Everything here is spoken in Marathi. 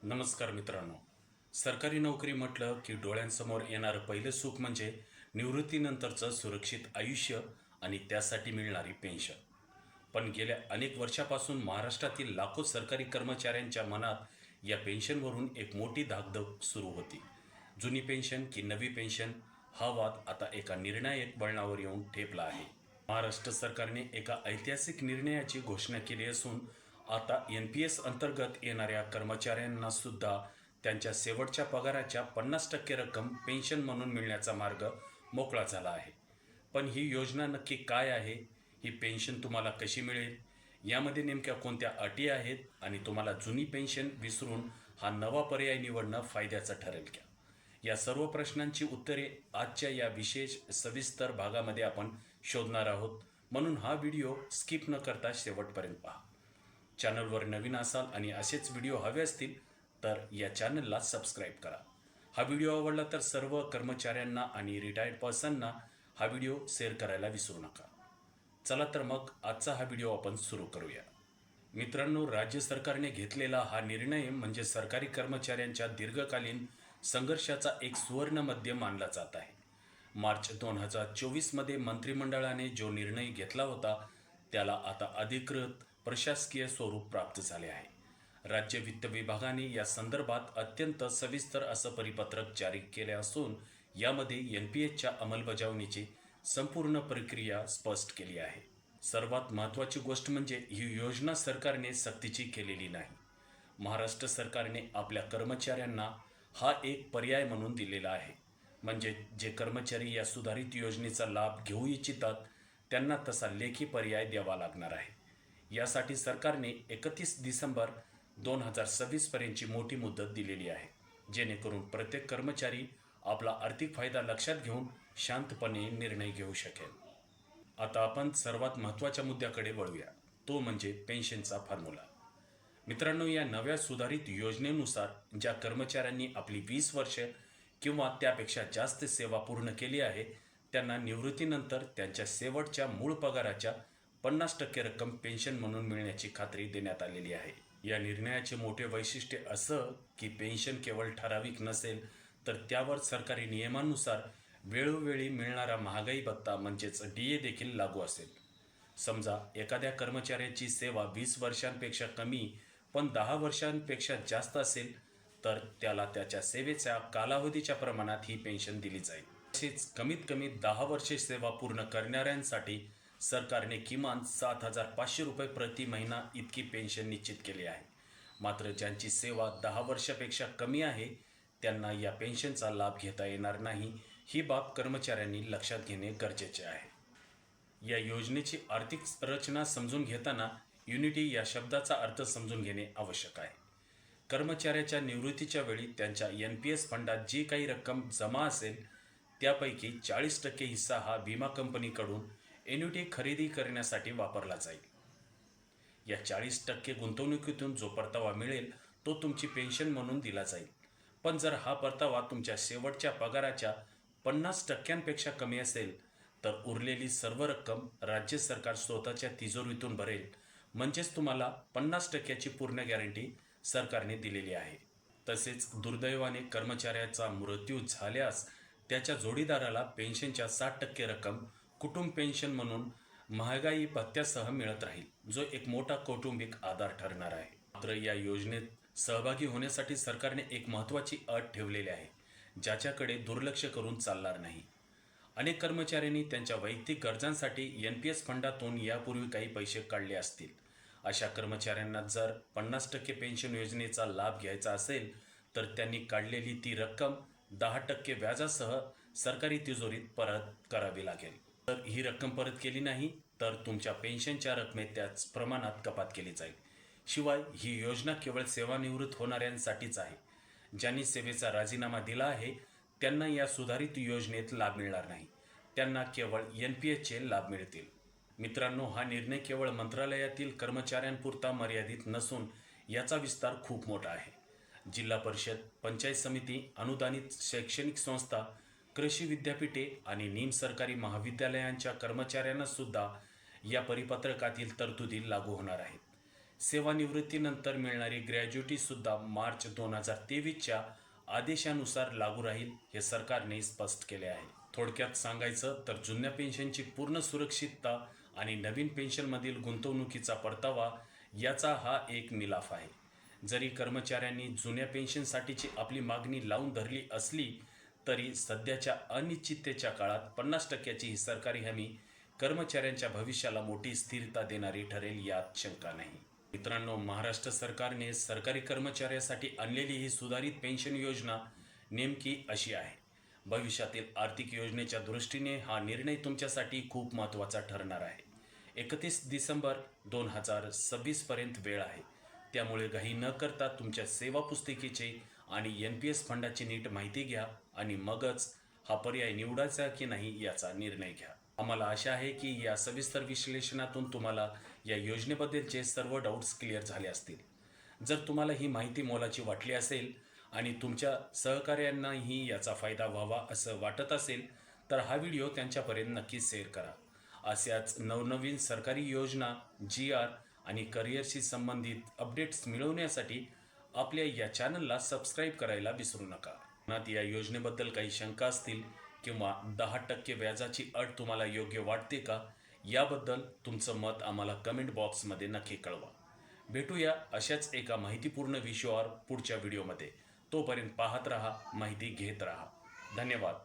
नमस्कार मित्रांनो. सरकारी नोकरी म्हटलं की डोळ्यांसमोर येणारं पहिलं सुख म्हणजे निवृत्तीनंतरचं सुरक्षित आयुष्य आणि त्यासाठी मिळणारी पेन्शन. पण गेल्या अनेक वर्षापासून महाराष्ट्रातील लाखो सरकारी कर्मचाऱ्यांच्या मनात या पेन्शनवरून एक मोठी धाकधूक सुरू होती. जुनी पेन्शन की नवी पेन्शन हा वाद आता एका निर्णायक वळणावर येऊन ठेपला आहे. महाराष्ट्र सरकारने एका ऐतिहासिक निर्णयाची घोषणा केली असून आता एन-पी-एस अंतर्गत येणाऱ्या कर्मचाऱ्यांना सुद्धा त्यांच्या शेवटच्या पगाराच्या 50% रक्कम पेन्शन म्हणून मिळण्याचा मार्ग मोकळा झाला आहे. पण ही योजना नक्की काय आहे? ही पेन्शन तुम्हाला कशी मिळेल? यामध्ये नेमक्या कोणत्या अटी आहेत आणि तुम्हाला जुनी पेन्शन विसरून हा नवा पर्याय निवडणं फायद्याचं ठरेल का? या सर्व प्रश्नांची उत्तरे आजच्या या विशेष सविस्तर भागामध्ये आपण शोधणार आहोत. म्हणून हा व्हिडिओ स्किप न करता शेवटपर्यंत पहा. चॅनलवर नवीन असाल आणि असेच व्हिडिओ हवे असतील तर या चॅनलला सबस्क्राईब करा. हा व्हिडिओ आवडला तर सर्व कर्मचाऱ्यांना आणि रिटायर्ड पर्सनना हा व्हिडिओ शेअर करायला विसरू नका. चला तर मग आजचा हा व्हिडिओ आपण सुरू करूया. मित्रांनो, राज्य सरकारने घेतलेला हा निर्णय म्हणजे सरकारी कर्मचाऱ्यांच्या दीर्घकालीन संघर्षाचा एक सुवर्ण मध्य मानला जात आहे. मार्च 2024 मंत्रिमंडळाने जो निर्णय घेतला होता त्याला आता अधिकृत प्रशासकीय स्वरूप प्राप्त झाले आहे. राज्य वित्त विभागाने या संदर्भात अत्यंत सविस्तर असं परिपत्रक जारी केले असून यामध्ये एन-पी-एसच्या अंमलबजावणीची संपूर्ण प्रक्रिया स्पष्ट केली आहे. सर्वात महत्त्वाची गोष्ट म्हणजे ही योजना सरकारने सक्तीची केलेली नाही. महाराष्ट्र सरकारने आपल्या कर्मचाऱ्यांना हा एक पर्याय म्हणून दिलेला आहे. म्हणजे जे कर्मचारी या सुधारित योजनेचा लाभ घेऊ इच्छितात त्यांना तसा लेखी पर्याय द्यावा लागणार आहे. यासाठी सरकारने 31 डिसेंबर 2026 पर्यंतची मोठी मुदत दिलेली आहे, जेणेकरून प्रत्येक कर्मचारी आपला आर्थिक फायदा लक्षात घेऊन शांतपणे निर्णय घेऊ शकेल. आता आपण सर्वात महत्त्वाच्या मुद्द्याकडे वळूया, तो म्हणजे पेन्शनचा फॉर्म्युला. मित्रांनो, या नव्या सुधारित योजनेनुसार ज्या कर्मचाऱ्यांनी आपली 20 वर्ष किंवा त्यापेक्षा जास्त सेवा पूर्ण केली आहे त्यांना निवृत्तीनंतर त्यांच्या शेवटच्या मूळ पगाराच्या 50% रक्कम पेन्शन म्हणून मिळण्याची खात्री देण्यात आलेली आहे. या निर्णयाचे मोठे वैशिष्ट्य असं की पेन्शन केवळ ठराविक नसेल तर त्यावर सरकारी नियमानुसार वेळोवेळी मिळणारा महागाई भत्ता म्हणजेच DA देखील लागू असेल. समजा एखाद्या कर्मचाऱ्याची सेवा 20 वर्षांपेक्षा कमी पण 10 वर्षांपेक्षा जास्त असेल तर त्याला त्याच्या सेवेच्या कालावधीच्या प्रमाणात ही पेन्शन दिली जाईल. तसेच कमीत कमी 10 वर्षे सेवा पूर्ण करणाऱ्यांसाठी सरकारने किमान 7,500 रुपये प्रति महिना इतकी पेन्शन निश्चित केली आहे. मात्र ज्यांची सेवा 10 वर्षापेक्षा कमी आहे त्यांना या पेन्शनचा लाभ घेता येणार नाही. ही बाब कर्मचाऱ्यांनी लक्षात घेणे गरजेचे आहे. या योजनेची आर्थिक रचना समजून घेताना युनिटी या शब्दाचा अर्थ समजून घेणे आवश्यक आहे. कर्मचाऱ्याच्या निवृत्तीच्या वेळी त्यांच्या एन-पी-एस फंडात जी काही रक्कम जमा असेल त्यापैकी 40% हिस्सा हा विमा कंपनीकडून एन्युटी खरेदी करण्यासाठी वापरला जाईल. या 40% गुंतवणुकीतून जो परतावा मिळेल तो तुमची पेन्शन म्हणून दिला जाईल. पण जर हा परतावा तुमच्या शेवटच्या पगाराच्या 50%पेक्षा कमी असेल तर उरलेली सर्व रक्कम राज्य सरकार स्वतःच्या तिजोरीतून भरेल. म्हणजेच तुम्हाला 50%ची पूर्ण गॅरंटी सरकारने दिलेली आहे. तसेच दुर्दैवाने कर्मचाऱ्याचा मृत्यू झाल्यास त्याच्या जोडीदाराला पेन्शनच्या 60% रक्कम कुटुंब पेन्शन म्हणून महागाई भत्त्यासह मिळत राहील, जो एक मोठा कौटुंबिक आधार ठरणार आहे. मात्र या योजनेत सहभागी होण्यासाठी सरकारने एक महत्त्वाची अट ठेवलेली आहे, ज्याच्याकडे दुर्लक्ष करून चालणार नाही. अनेक कर्मचाऱ्यांनी त्यांच्या वैयक्तिक गरजांसाठी एन-पी-एस फंडातून यापूर्वी काही पैसे काढले असतील. अशा कर्मचाऱ्यांना जर 50% पेन्शन योजनेचा लाभ घ्यायचा असेल तर त्यांनी काढलेली ती रक्कम 10% व्याजासह सरकारी तिजोरीत परत करावी लागेल. तर ही रक्कम परत केली नाही तर तुमच्या पेन्शनच्या रकमेत त्याच प्रमाणात कपात केली जाईल. शिवाय ही योजना केवळ सेवानिवृत्त होणाऱ्यांसाठीच आहे. ज्यांनी सेवेचा राजीनामा दिला आहे त्यांना या सुधारित योजनेत लाभ मिळणार नाही. त्यांना केवळ एन-पी-एसचे लाभ मिळतील. मित्रांनो, हा निर्णय केवळ मंत्रालयातील कर्मचाऱ्यांपुरता मर्यादित नसून याचा विस्तार खूप मोठा आहे. जिल्हा परिषद, पंचायत समिती, अनुदानित शैक्षणिक संस्था, कृषी विद्यापीठे आणि निमसरकारी महाविद्यालयांच्या कर्मचाऱ्यांना सुद्धा या परिपत्रकातील तरतुदी लागू होणार आहेत. सेवानिवृत्तीनंतर मिळणारी ग्रॅज्युटीसुद्धा मार्च 2023च्या आदेशानुसार लागू राहील हे सरकारने स्पष्ट केले आहे. थोडक्यात सांगायचं तर जुन्या पेन्शनची पूर्ण सुरक्षितता आणि नवीन पेन्शनमधील गुंतवणुकीचा परतावा याचा हा एक मिलाफ आहे. जरी कर्मचाऱ्यांनी जुन्या पेन्शनसाठीची आपली मागणी लावून धरली असली तरी सध्याच्या अनिश्चिततेच्या काळात 50% ही सरकारी हमी कर्मचाऱ्यांच्या भविष्याला मोठी स्थिरता देणारी ठरेल यात शंका नाही. मित्रांनो, महाराष्ट्र सरकारने सरकारी कर्मचाऱ्यासाठी आणलेली ही सुधारित पेन्शन योजना नेमकी अशी आहे. भविष्यातील आर्थिक योजनेच्या दृष्टीने हा निर्णय तुमच्यासाठी खूप महत्त्वाचा ठरणार आहे. 31 डिसेंबर 2026 पर्यंत वेळ आहे. त्यामुळे घाई न करता तुमच्या सेवा पुस्तिकेची आणि NPS फंडाची नीट माहिती घ्या आणि मगच हा पर्याय निवडायचा की नाही याचा निर्णय घ्या. आम्हाला आशा आहे की या सविस्तर विश्लेषणातून तुम्हाला या योजनेबद्दलचे सर्व डाऊट्स क्लिअर झाले असतील. जर तुम्हाला ही माहिती मोलाची वाटली असेल आणि तुमच्या सहकार्यांनाही याचा फायदा व्हावा असं वाटत असेल तर हा व्हिडिओ त्यांच्यापर्यंत नक्कीच शेअर करा. अशाच नवनवीन सरकारी योजना, GR आणि करिअरशी संबंधित अपडेट्स मिळवण्यासाठी आपल्या या चॅनलला सबस्क्राईब करायला विसरू नका. मनात या योजनेबद्दल काही शंका असतील किंवा 10% व्याजाची अट तुम्हाला योग्य वाटते का, याबद्दल तुमचं मत आम्हाला कमेंट बॉक्समध्ये नक्की कळवा. भेटूया अशाच एका माहितीपूर्ण विषयावर पुढच्या व्हिडिओमध्ये. तोपर्यंत पाहत रहा, माहिती घेत रहा. धन्यवाद.